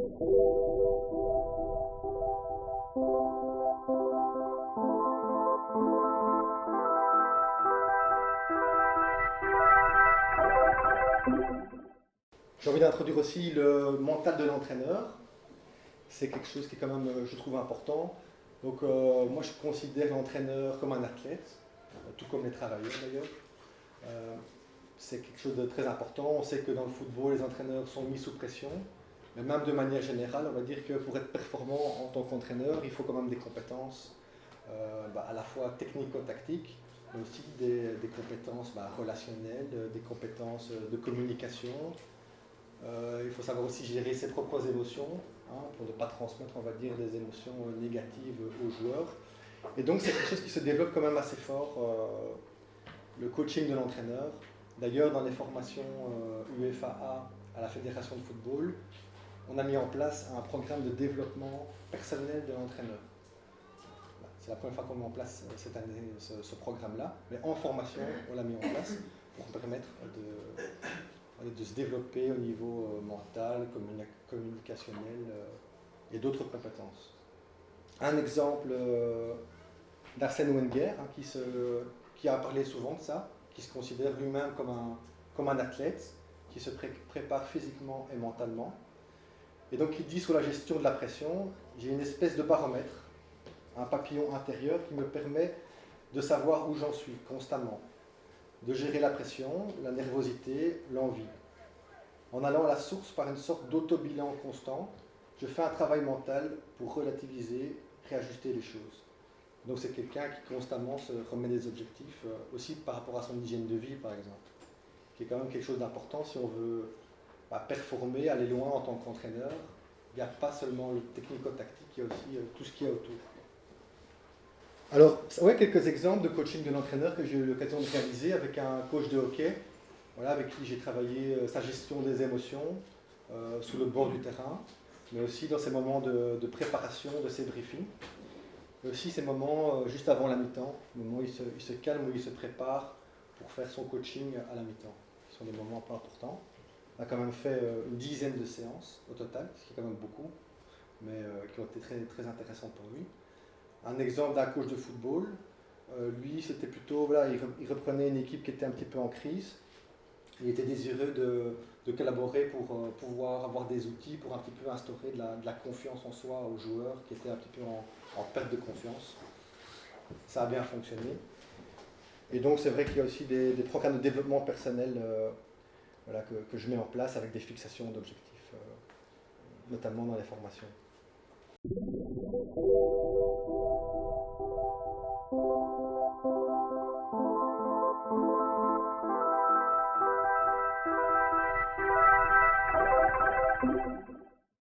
J'ai envie d'introduire aussi le mental de l'entraîneur. C'est quelque chose qui est quand même, je trouve, important. Donc moi, je considère l'entraîneur comme un athlète, tout comme les travailleurs d'ailleurs. Euh, c'est quelque chose de très important. On sait que dans le football, les entraîneurs sont mis sous pression. Mais même de manière générale, on va dire que pour être performant en tant qu'entraîneur, il faut quand même des compétences à la fois technico-tactiques, mais aussi des compétences relationnelles, des compétences de communication. Il faut savoir aussi gérer ses propres émotions, pour ne pas transmettre, on va dire, des émotions négatives aux joueurs. Et donc c'est quelque chose qui se développe quand même assez fort, le coaching de l'entraîneur. D'ailleurs, dans les formations UEFAA à la Fédération de football, on a mis en place un programme de développement personnel de l'entraîneur. C'est la première fois qu'on met en place cette année ce programme-là, mais en formation, on l'a mis en place pour permettre de se développer au niveau mental, communicationnel et d'autres compétences. Un exemple d'Arsène Wenger qui a parlé souvent de ça, qui se considère lui-même comme un athlète, qui se prépare physiquement et mentalement. Et donc il dit sur la gestion de la pression, j'ai une espèce de baromètre, un papillon intérieur qui me permet de savoir où j'en suis constamment, de gérer la pression, la nervosité, l'envie. En allant à la source par une sorte d'auto-bilan constant, je fais un travail mental pour relativiser, réajuster les choses. Donc c'est quelqu'un qui constamment se remet des objectifs, aussi par rapport à son hygiène de vie par exemple, qui est quand même quelque chose d'important si on veut performer, aller loin en tant qu'entraîneur. Il n'y a pas seulement le technico-tactique, il y a aussi tout ce qu'il y a autour. Alors, ouais, quelques exemples de coaching de l'entraîneur que j'ai eu l'occasion de réaliser avec un coach de hockey, voilà, avec qui j'ai travaillé sa gestion des émotions sous le bord du terrain, mais aussi dans ces moments de préparation de ses briefings. Et aussi ces moments juste avant la mi-temps, le moment où il se calme, où il se prépare pour faire son coaching à la mi-temps. Ce sont des moments pas importants. On a quand même fait une dizaine de séances au total, ce qui est quand même beaucoup, mais qui ont été très, très intéressantes pour lui. Un exemple d'un coach de football, lui c'était plutôt, voilà, il reprenait une équipe qui était un petit peu en crise. Il était désireux de collaborer pour pouvoir avoir des outils pour un petit peu instaurer de la confiance en soi aux joueurs qui étaient un petit peu en perte de confiance. Ça a bien fonctionné. Et donc c'est vrai qu'il y a aussi des programmes de développement personnel voilà, que je mets en place avec des fixations d'objectifs, notamment dans les formations.